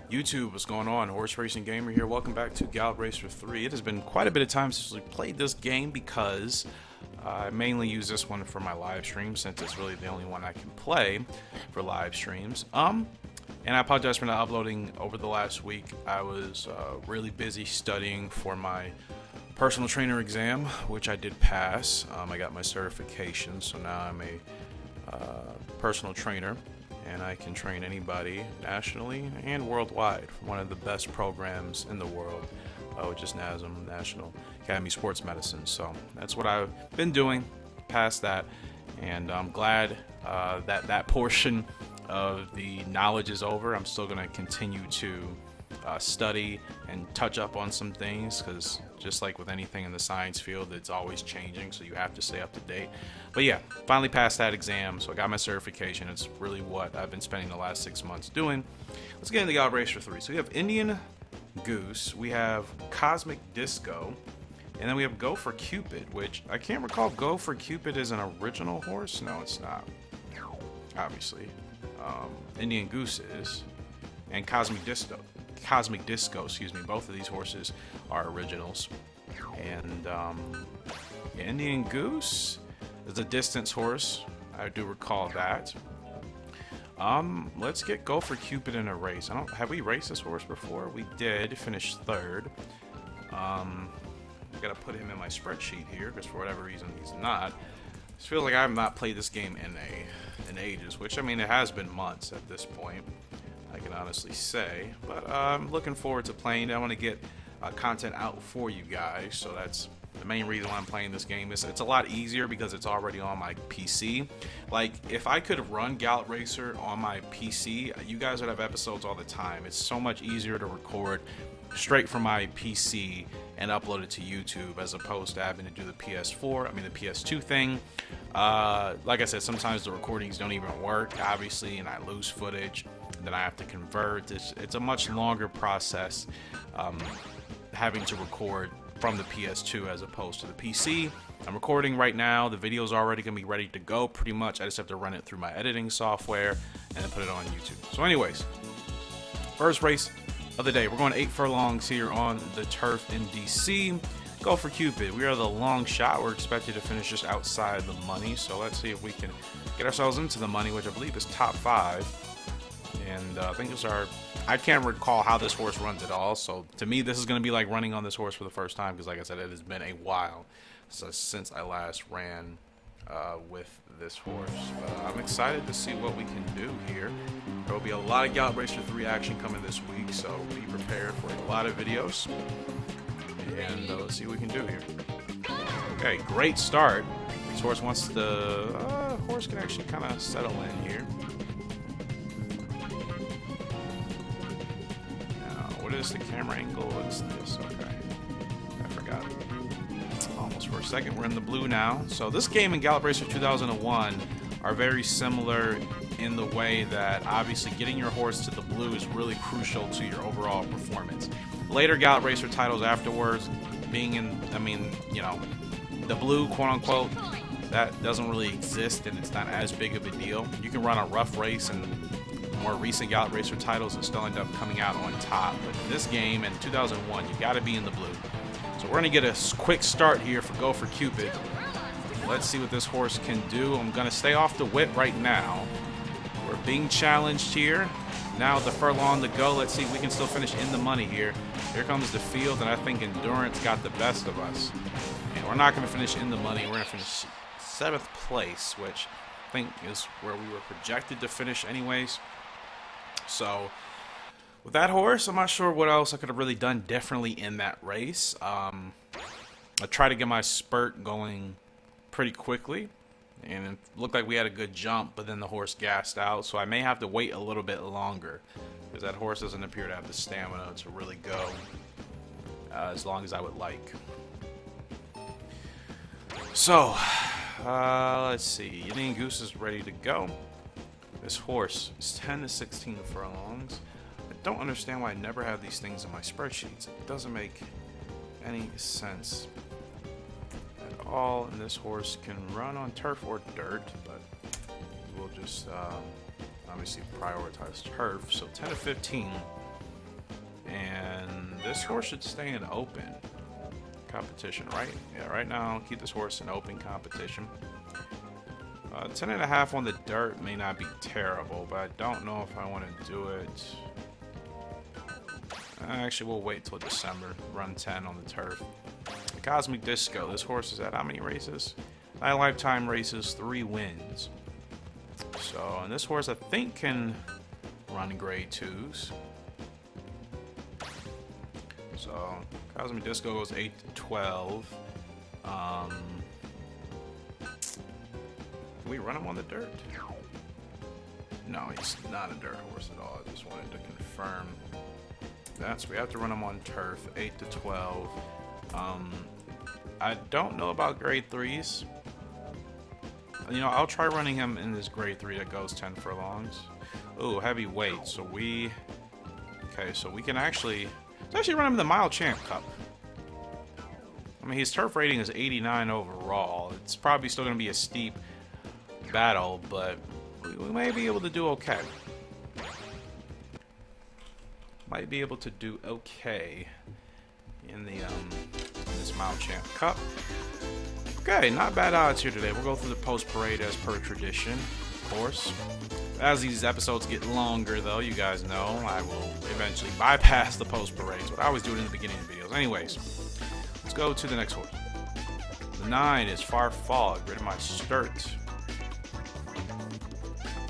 YouTube, what's going on? Horse Racing Gamer here. Welcome back to Gallop Racer 3. It has been quite a bit of time since we played this game because I mainly use this one for my live streams since it's really the only one I can play for live streams. And I apologize for not uploading over the last week. I was really busy studying for my personal trainer exam, which I did pass. I got my certification, so now I'm a personal trainer. And I can train anybody nationally and worldwide. One of the best programs in the world, which is NASM, National Academy of Sports Medicine. So that's what I've been doing past that. And I'm glad that that portion of the knowledge is over. I'm still going to continue to study and touch up on some things because just like with anything in the science field, it's always changing, so you have to stay up to date. But yeah, finally passed that exam, so I got my certification. It's really what I've been spending the last 6 months doing. Let's get into Gallop Racer 3. So we have Indian Goose, we have Cosmic Disco, and then we have Go for Cupid, which I can't recall if Go for Cupid is an original horse. No, it's not, obviously. Indian Goose is, and Cosmic Disco, excuse me, both of these horses are originals. And Indian Goose is a distance horse, I do recall that. Let's get Go for Cupid in a race. Have we raced this horse before? We did finish third. I gotta put him in my spreadsheet here because for whatever reason he's not. It feels like I have not played this game in ages, which I mean it has been months at this point, I can honestly say, but I'm looking forward to playing. I want to get content out for you guys, so that's the main reason why I'm playing this game. It's a lot easier because it's already on my PC. Like, if I could run Gallop Racer on my PC, you guys would have episodes all the time. It's so much easier to record straight from my PC and upload it to YouTube as opposed to having to do the PS2 thing. Like I said, sometimes the recordings don't even work, obviously, and I lose footage. Then I have to convert. It's a much longer process having to record from the PS2 as opposed to the PC. I'm recording right now. The video's already gonna be ready to go pretty much. I just have to run it through my editing software and then put it on YouTube. So anyways, first race of the day. We're going 8 furlongs here on the turf in DC. Go for Cupid. We are the long shot. We're expected to finish just outside the money. So let's see if we can get ourselves into the money, which I believe is top 5. And I think I can't recall how this horse runs at all. So to me, this is going to be like running on this horse for the first time because, like I said, it has been a while since I last ran with this horse. But I'm excited to see what we can do here. There will be a lot of Gallop Racer 3 action coming this week, so be prepared for a lot of videos. And let's see what we can do here. Okay, great start. This horse wants the horse can actually kind of settle in here. What is the camera angle? What's this? Okay. I forgot. Almost for a second. We're in the blue now. So this game and Gallop Racer 2001 are very similar in the way that obviously getting your horse to the blue is really crucial to your overall performance. Later Gallop Racer titles afterwards, being in, the blue, quote unquote, that doesn't really exist and it's not as big of a deal. You can run a rough race and more recent Gallop Racer titles and still end up coming out on top. But in this game, in 2001, you got to be in the blue. So we're going to get a quick start here for Go for Cupid. Let's see what this horse can do. I'm going to stay off the whip right now. We're being challenged here. Now with the furlong to go, let's see if we can still finish in the money here. Here comes the field, and I think endurance got the best of us. And we're not going to finish in the money. We're going to finish 7th place, which I think is where we were projected to finish anyways. So with that horse, I'm not sure what else I could have really done differently in that race. I tried to get my spurt going pretty quickly, and it looked like we had a good jump, but then the horse gassed out. So I may have to wait a little bit longer because that horse doesn't appear to have the stamina to really go as long as I would like. So let's see. Indian Goose is ready to go. This horse is 10 to 16 furlongs. I don't understand why I never have these things in my spreadsheets. It doesn't make any sense at all. And this horse can run on turf or dirt, but we'll just obviously prioritize turf. So 10 to 15 this horse should stay in open competition, right? Yeah, right now, keep this horse in open competition. 10.5 on the dirt may not be terrible, but I don't know if I want to do it. Actually, we'll wait till December. Run 10 on the turf. Cosmic Disco. This horse is at how many races? 9 lifetime races, 3 wins. So, and this horse I think can run grade 2s. So, Cosmic Disco goes 8 to 12. Can we run him on the dirt? No, he's not a dirt horse at all. I just wanted to confirm that. So we have to run him on turf, 8 to 12. I don't know about grade 3s. You know, I'll try running him in this grade 3 that goes 10 furlongs. Ooh, heavy weight. So we... Okay, so we can actually... Let's actually run him in the Mile Champ Cup. I mean, his turf rating is 89 overall. It's probably still going to be a steep battle, but we may be able to do okay. Might be able to do okay in the this Mile Champ Cup. Okay, not bad odds here today. We'll go through the post parade as per tradition, of course. As these episodes get longer, though, you guys know I will eventually bypass the post parades, but I always do it in the beginning of the videos. Anyways, let's go to the next horse. The 9 is Far Fog, ridden by Sturt.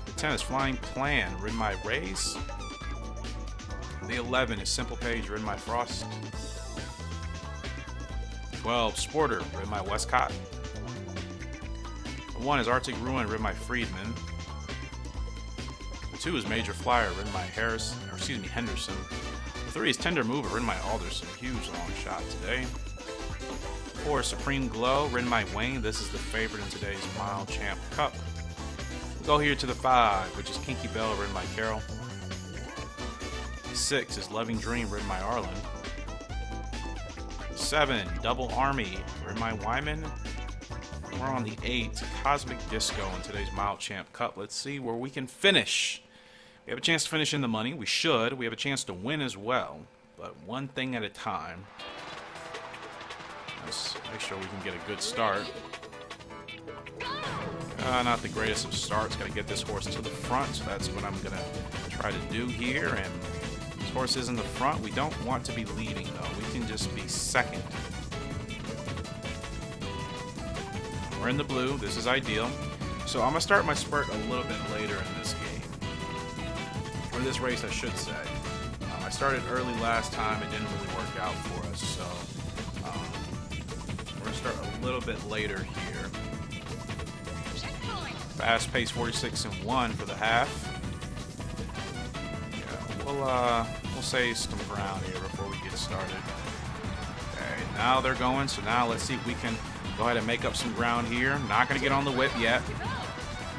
The 10 is Flying Plan, ridden by Race. The 11 is Simple Page, ridden by Frost. 12, Sporter, ridden by Westcott. The 1 is Arctic Ruin, ridden by Friedman. The 2 is Major Flyer, ridden by Henderson. The 3 is Tender Mover, ridden by Alderson. Huge long shot today. 4 is Supreme Glow, ridden by Wayne. This is the favorite in today's Mile Champ Cup. We'll go here to the 5, which is Kinky Bell, ridden by Carroll. 6 is Loving Dream, ridden by Arlen. 7, Double Army, ridden by Wyman. We're on the 8, Cosmic Disco in today's Mile Champ Cup. Let's see where we can finish. We have a chance to finish in the money. We should. We have a chance to win as well. But one thing at a time. Let's make sure we can get a good start. Not the greatest of starts. Got to get this horse to the front. So that's what I'm going to try to do here. And this horse is in the front. We don't want to be leading, though. We can just be second. We're in the blue. This is ideal. So I'm going to start my spurt a little bit later in this game. Or this race, I should say. I started early last time. It didn't really work out for us. So we're going to start a little bit later here. Fast pace 46-1 for the half. Yeah, we'll save some ground here before we get started. Okay, now they're going. So now let's see if we can go ahead and make up some ground here. Not going to get on the whip yet.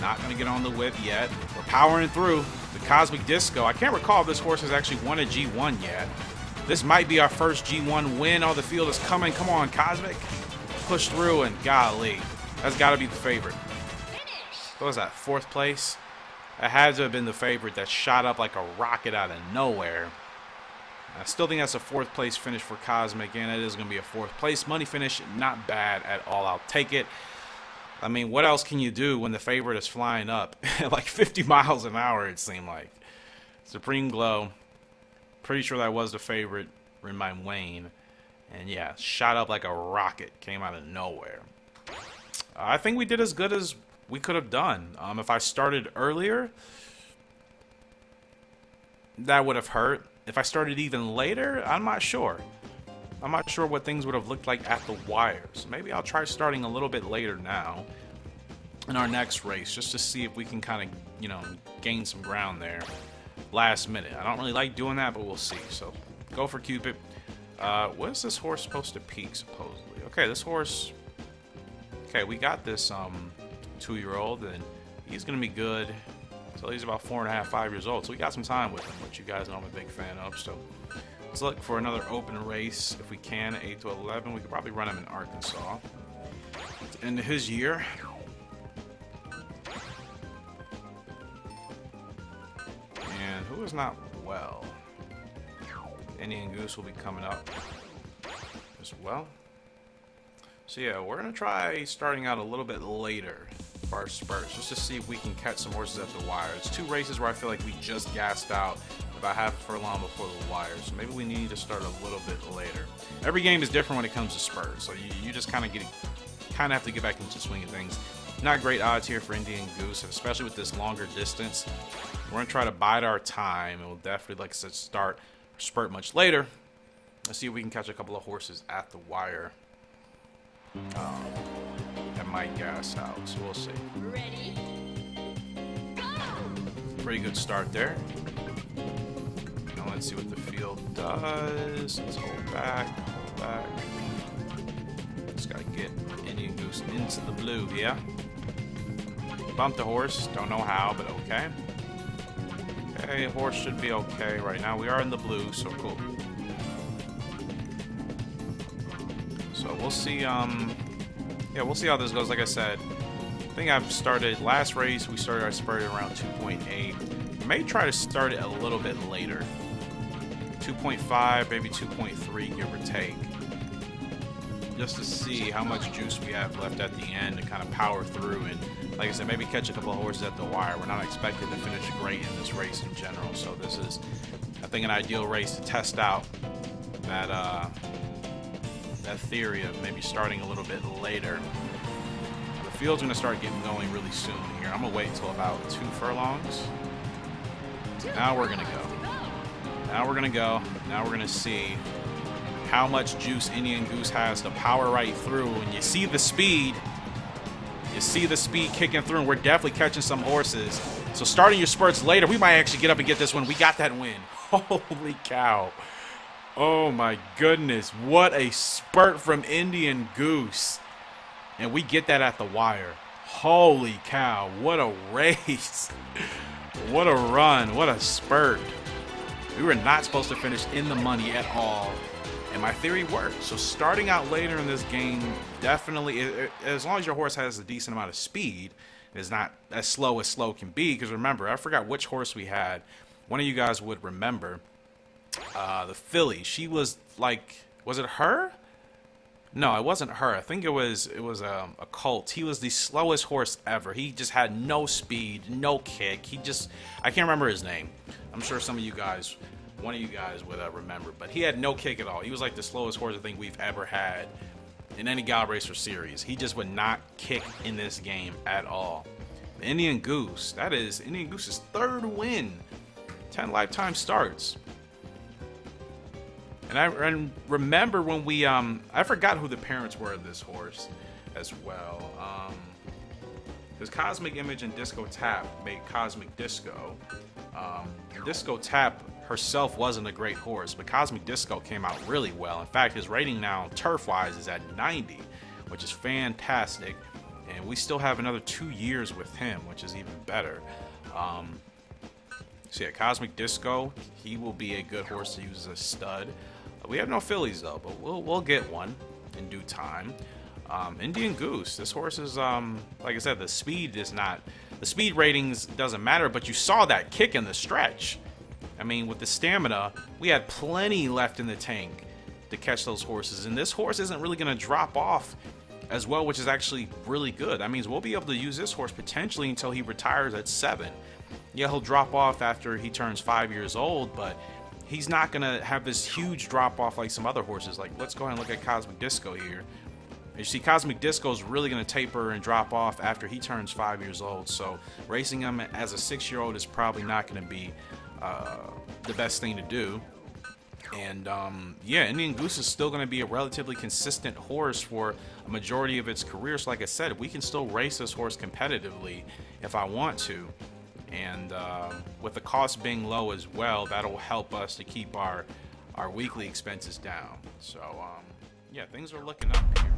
Not going to get on the whip yet. We're powering through the Cosmic Disco. I can't recall if this horse has actually won a G1 yet. This might be our first G1 win. Oh, the field is coming. Come on, Cosmic. Push through, and golly, that's got to be the favorite. What was that, 4th place? That had to have been the favorite that shot up like a rocket out of nowhere. I still think that's a 4th place finish for Cosmic, and it is going to be a 4th place money finish. Not bad at all. I'll take it. I mean, what else can you do when the favorite is flying up at like 50 miles an hour, it seemed like. Supreme Glow. Pretty sure that was the favorite in my Wayne. And yeah, shot up like a rocket. Came out of nowhere. I think we did as good as we could have done. If I started earlier, that would have hurt. If I started even later, I'm not sure. I'm not sure what things would have looked like at the wires. Maybe I'll try starting a little bit later now in our next race, just to see if we can kind of, you know, gain some ground there last minute. I don't really like doing that, but we'll see. So go for Cupid. What is this horse supposed to peak, supposedly? Okay, this horse... Okay, we got this 2-year-old, and he's going to be good until he's about 4.5, 5 years old. So we got some time with him, which you guys know I'm a big fan of. So let's look for another open race if we can, 8 to 11. We could probably run him in Arkansas to end his year. And who is not well? Indian Goose will be coming up as well. So yeah, we're gonna try starting out a little bit later for our spurts, just to see if we can catch some horses at the wire. It's 2 races where I feel like we just gassed out about half a furlong before the wire, so maybe we need to start a little bit later. Every game is different when it comes to spurts, so you just kind of have to get back into the swing of things. Not great odds here for Indian Goose, especially with this longer distance. We're gonna try to bide our time, and we'll definitely, like I said, start our spurt much later. Let's see if we can catch a couple of horses at the wire. That might gas out, so we'll see. Ready? Go! Pretty good start there. Now let's see what the field does. Let's hold back, hold back. Just gotta get Indian Goose into the blue, yeah. Bumped the horse, don't know how, but okay. Okay, horse should be okay right now. We are in the blue, so cool. So we'll see, yeah, we'll see how this goes. Like I said, I think I've started, last race, we started our spurt at around 2.8. May try to start it a little bit later. 2.5, maybe 2.3, give or take. Just to see how much juice we have left at the end to kind of power through and, like I said, maybe catch a couple of horses at the wire. We're not expected to finish great in this race in general, so this is, I think, an ideal race to test out that, that theory of maybe starting a little bit later. The field's going to start getting going really soon here. I'm going to wait until about 2 furlongs. Now we're going to go. Now we're going to go. Now we're going to see how much juice Indian Goose has to power right through. And you see the speed. You see the speed kicking through, and we're definitely catching some horses. So starting your spurts later, we might actually get up and get this one. We got that win. Holy cow. Oh my goodness, what a spurt from Indian Goose. And we get that at the wire. Holy cow, what a race. What a run, what a spurt. We were not supposed to finish in the money at all, and my theory worked. So starting out later in this game, definitely, as long as your horse has a decent amount of speed, it's not as slow can be, because remember, I forgot which horse we had. One of you guys would remember. The filly, she was like, was it her? No, it wasn't her. I think it was a Colt. He was the slowest horse ever. He just had no speed, no kick. I can't remember his name. I'm sure some of you guys, one of you guys would remember, but he had no kick at all. He was like the slowest horse I think we've ever had in any Gallop Racer series. He just would not kick in this game at all. The Indian Goose, that is Indian Goose's 3rd win. 10 lifetime starts. And I remember when we, I forgot who the parents were of this horse as well. Because Cosmic Image and Disco Tap made Cosmic Disco. Disco Tap herself wasn't a great horse, but Cosmic Disco came out really well. In fact, his rating now, turf-wise, is at 90, which is fantastic. And we still have another 2 years with him, which is even better. So yeah, Cosmic Disco, he will be a good horse to use as a stud. We have no fillies though, but we'll get one in due time. Indian Goose, this horse is, like I said, the speed ratings doesn't matter, but you saw that kick in the stretch. I mean, with the stamina, we had plenty left in the tank to catch those horses, and this horse isn't really going to drop off as well, which is actually really good. That means we'll be able to use this horse potentially until he retires at 7. Yeah, he'll drop off after he turns 5 years old, but he's not going to have this huge drop off like some other horses. Like, let's go ahead and look at Cosmic Disco here. You see, Cosmic Disco is really going to taper and drop off after he turns 5 years old. So racing him as a 6-year-old is probably not going to be the best thing to do. And yeah, Indian Goose is still going to be a relatively consistent horse for a majority of its career. So like I said, we can still race this horse competitively if I want to. And with the cost being low as well, that'll help us to keep our weekly expenses down. So yeah, things are looking up here.